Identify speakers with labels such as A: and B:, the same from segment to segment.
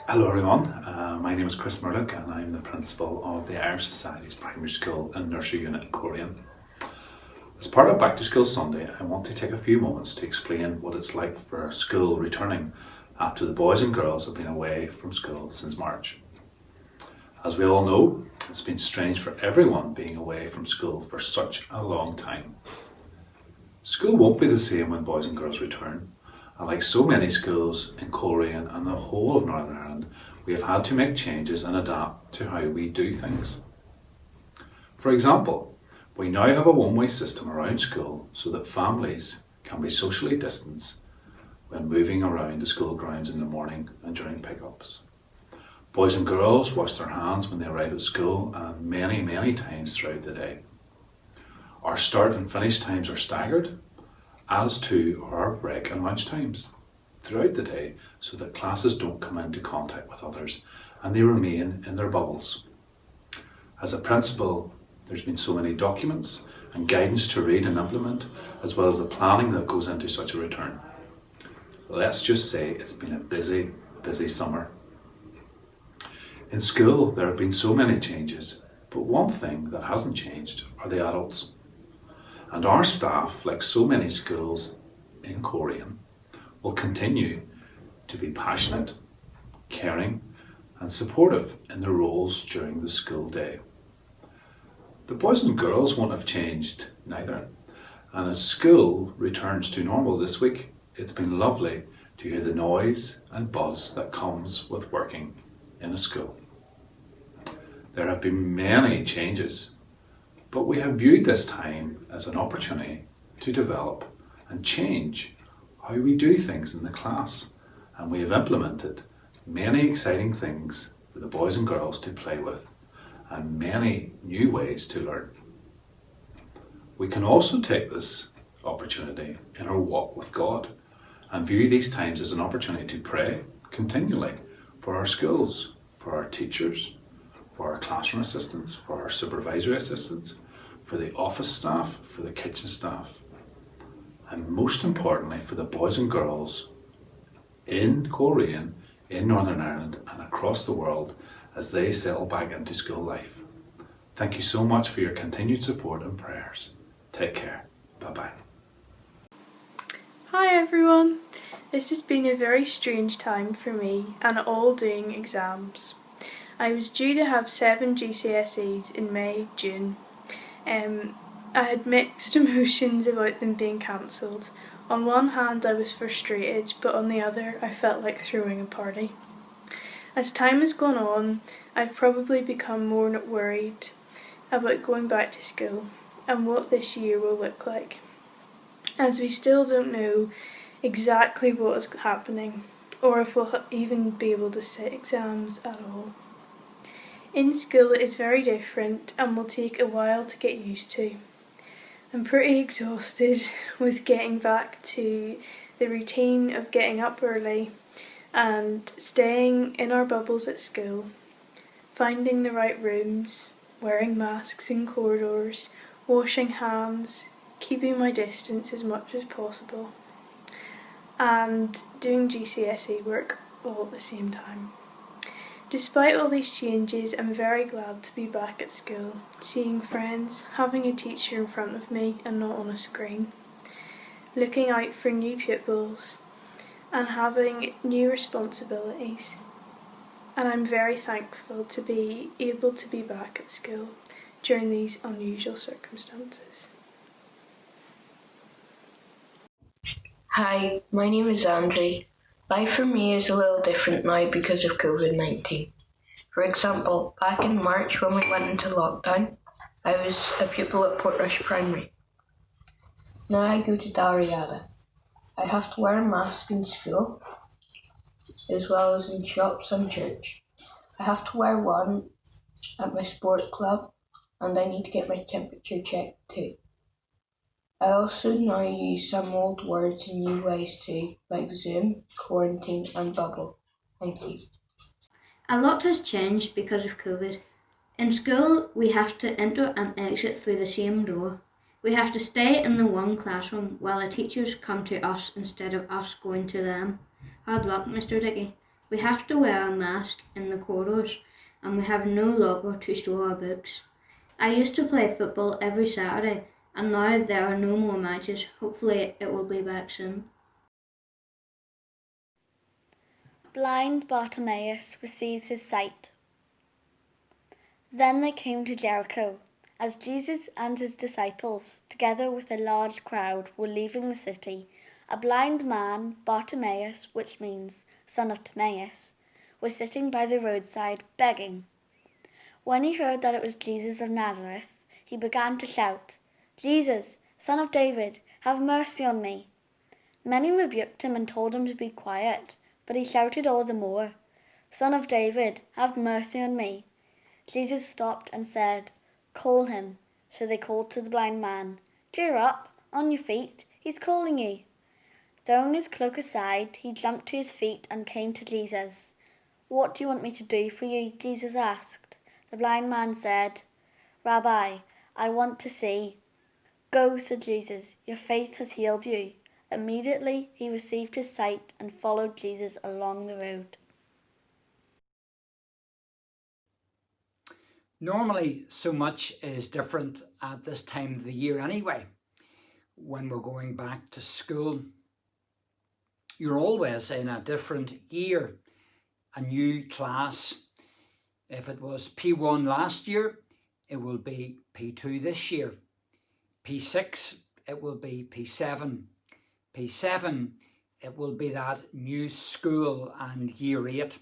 A: Hello everyone, my name is Chris Murdoch and I'm the principal of the Irish Society's primary school and nursery unit in Coleraine. As part of Back to School Sunday, I want to take a few moments to explain what it's like for school returning after the boys and girls have been away from school since March. As we all know, it's been strange for everyone being away from school for such a long time. School won't be the same when boys and girls return. And like so many schools in Coleraine and the whole of Northern Ireland, we have had to make changes and adapt to how we do things. For example, we now have a one-way system around school so that families can be socially distanced when moving around the school grounds in the morning and during pickups. Boys and girls wash their hands when they arrive at school and many times throughout the day. Our start and finish times are staggered, as too are our break and lunch times throughout the day so that classes don't come into contact with others and they remain in their bubbles. As a principal, there's been so many documents and guidance to read and implement, as well as the planning that goes into such a return. Let's just say it's been a busy summer. In school, there have been so many changes, but one thing that hasn't changed are the adults. And our staff, like so many schools in Coleraine, will continue to be passionate, caring and supportive in their roles during the school day. The boys and girls won't have changed neither. And as school returns to normal this week, it's been lovely to hear the noise and buzz that comes with working in a school. There have been many changes, but we have viewed this time as an opportunity to develop and change how we do things in the class, and we have implemented many exciting things for the boys and girls to play with and many new ways to learn. We can also take this opportunity in our walk with God and view these times as an opportunity to pray continually for our schools, for our teachers, for our classroom assistants, for our supervisory assistants, for the office staff, for the kitchen staff, and most importantly for the boys and girls in Coleraine, in Northern Ireland and across the world as they settle back into school life. Thank you so much for your continued support and prayers. Take care. Bye-bye.
B: Hi everyone. This has been a very strange time for me and all doing exams. I was due to have 7 GCSEs in May, June. I had mixed emotions about them being cancelled. On one hand I was frustrated, but on the other I felt like throwing a party. As time has gone on, I've probably become more worried about going back to school and what this year will look like, as we still don't know exactly what is happening or if we'll even be able to sit exams at all. In school it is very different and will take a while to get used to. I'm pretty exhausted with getting back to the routine of getting up early and staying in our bubbles at school, finding the right rooms, wearing masks in corridors, washing hands, keeping my distance as much as possible, and doing GCSE work all at the same time. Despite all these changes, I'm very glad to be back at school, seeing friends, having a teacher in front of me and not on a screen, looking out for new pupils and having new responsibilities. And I'm very thankful to be able to be back at school during these unusual circumstances.
C: Hi, my name is Andre. Life for me is a little different now because of COVID-19. For example, back in March when we went into lockdown, I was a pupil at Portrush Primary. Now I go to Dalriada. I have to wear a mask in school, as well as in shops and church. I have to wear one at my sport club, and I need to get my temperature checked too. I also now use some old words in new ways too, like Zoom, quarantine and bubble. Thank you.
D: A lot has changed because of COVID. In school, we have to enter and exit through the same door. We have to stay in the one classroom while the teachers come to us instead of us going to them. Hard luck, Mr. Dickey. We have to wear a mask in the corridors, and we have no locker to store our books. I used to play football every Saturday, and now there are no more matches. Hopefully it will be back soon.
E: Blind Bartimaeus receives his sight. Then they came to Jericho. As Jesus and his disciples, together with a large crowd, were leaving the city, a blind man, Bartimaeus, which means son of Timaeus, was sitting by the roadside begging. When he heard that it was Jesus of Nazareth, he began to shout, "Jesus, Son of David, have mercy on me." Many rebuked him and told him to be quiet, but he shouted all the more, "Son of David, have mercy on me." Jesus stopped and said, "Call him." So they called to the blind man, "Cheer up, on your feet, he's calling you." Throwing his cloak aside, he jumped to his feet and came to Jesus. "What do you want me to do for you?" Jesus asked. The blind man said, "Rabbi, I want to see." "Go," said Jesus, "your faith has healed you." Immediately he received his sight and followed Jesus along the road.
F: Normally, so much is different at this time of the year anyway. When we're going back to school, you're always in a different year, a new class. If it was P1 last year, it will be P2 this year. P6, it will be P7. P7, it will be that new school and year 8.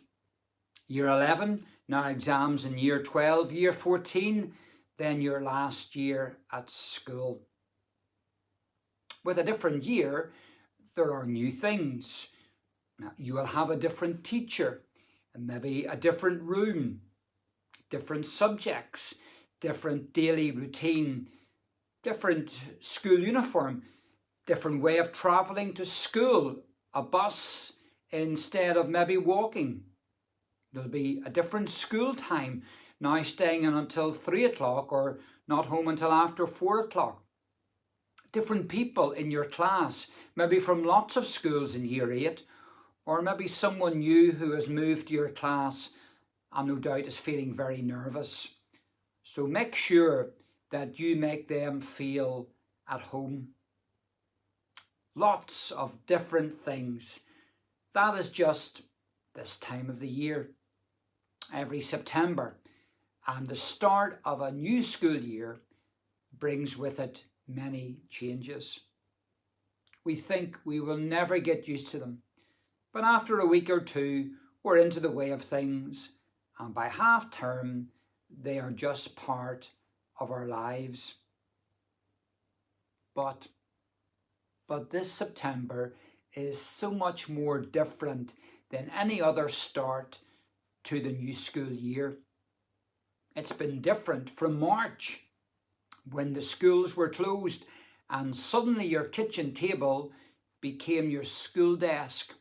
F: Year 11, now exams in year 12, year 14, then your last year at school. With a different year, there are new things. Now, you will have a different teacher, and maybe a different room, different subjects, different daily routine, different school uniform, different way of travelling to school, a bus instead of maybe walking. There'll be a different school time, now staying in until 3 o'clock or not home until after 4 o'clock. Different people in your class, maybe from lots of schools in year 8, or maybe someone new who has moved to your class and no doubt is feeling very nervous. So make sure that you make them feel at home. Lots of different things. That is just this time of the year. Every September and the start of a new school year brings with it many changes. We think we will never get used to them, but after a week or two we're into the way of things, and by half term they are just part of our lives. But this September is so much more different than any other start to the new school year. It's been different from March, when the schools were closed and suddenly your kitchen table became your school desk.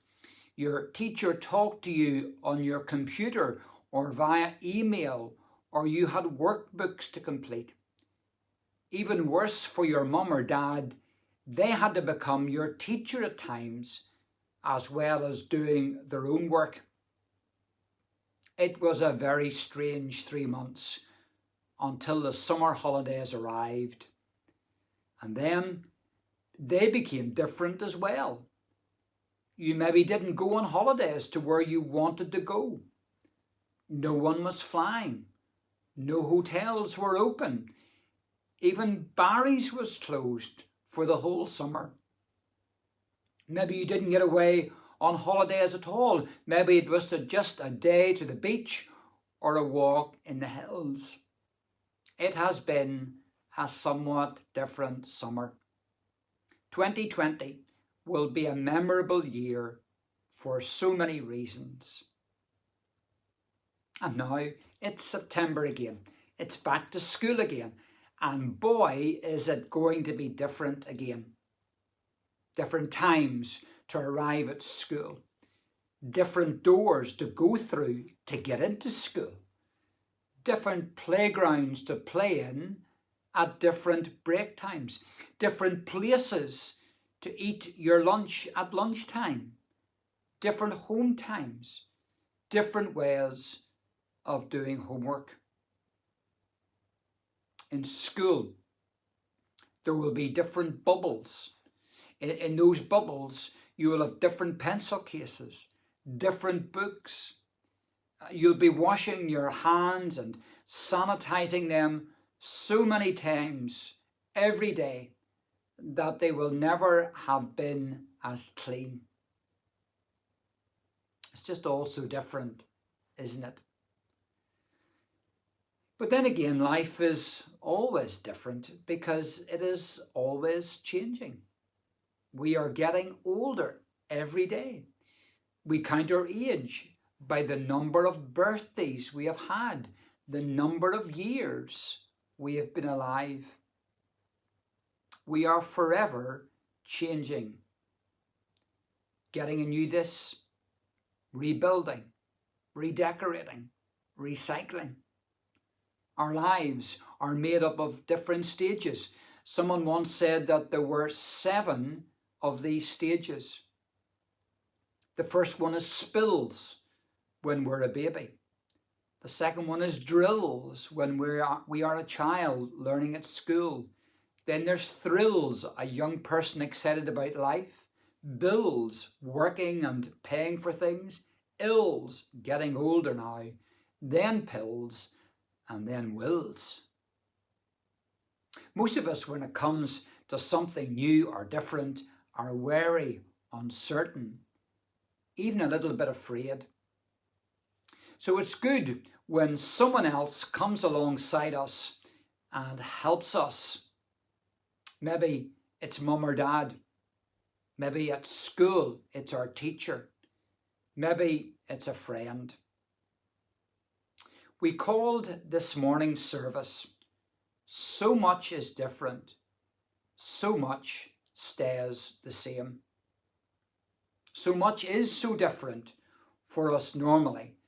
F: Your teacher talked to you on your computer or via email, or you had workbooks to complete. Even worse for your mum or dad, they had to become your teacher at times, as well as doing their own work. It was a very strange 3 months until the summer holidays arrived. And then they became different as well. You maybe didn't go on holidays to where you wanted to go. No one was flying. No hotels were open. Even Barry's was closed for the whole summer. Maybe you didn't get away on holidays at all. Maybe it was just a day to the beach or a walk in the hills. It has been a somewhat different summer. 2020 will be a memorable year for so many reasons. And now it's September again. It's back to school again. And boy, is it going to be different again. Different times to arrive at school. Different doors to go through to get into school. Different playgrounds to play in at different break times. Different places to eat your lunch at lunchtime. Different home times. different ways of doing homework. In school, there will be different bubbles. In those bubbles, you will have different pencil cases, different books. You'll be washing your hands and sanitizing them so many times every day that they will never have been as clean. It's just all so different, isn't it? But then again, life is always different because it is always changing. We are getting older every day. We count our age by the number of birthdays we have had, the number of years we have been alive. We are forever changing, getting a new this, rebuilding, redecorating, recycling. Our lives are made up of different stages. Someone once said that there were 7 of these stages. The first one is spills, when we're a baby. The second one is drills, when we are a child learning at school. Then there's thrills, a young person excited about life. Bills, working and paying for things. Ills, getting older now. Then pills, and then wills. Most of us, when it comes to something new or different, are wary, uncertain, even a little bit afraid. So it's good when someone else comes alongside us and helps us. Maybe it's mum or dad. Maybe at school it's our teacher. Maybe it's a friend. We called this morning's service, "So much is different, so much stays the same." So much is so different for us normally,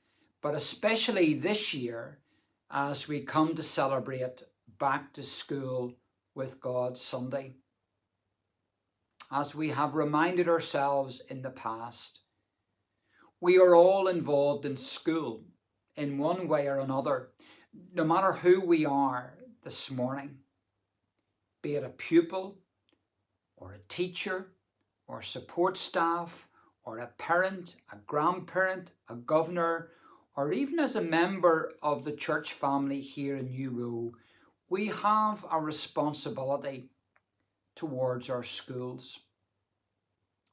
F: but especially this year as we come to celebrate Back to School with God Sunday. As we have reminded ourselves in the past, we are all involved in school in one way or another, no matter who we are this morning, be it a pupil or a teacher or support staff or a parent, a grandparent, a governor, or even as a member of the church family here in New Row. We have a responsibility towards our schools.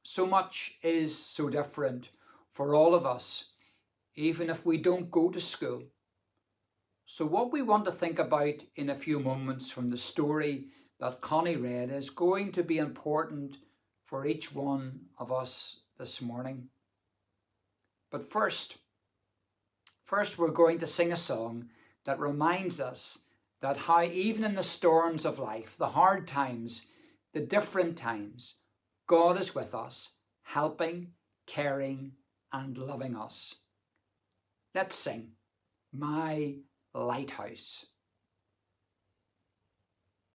F: So much is so different for all of us, even if we don't go to school. So what we want to think about in a few moments from the story that Connie read is going to be important for each one of us this morning. But first we're going to sing a song that reminds us that how even in the storms of life, the hard times, the different times, God is with us, helping, caring, and loving us. Let's sing, "My Lighthouse."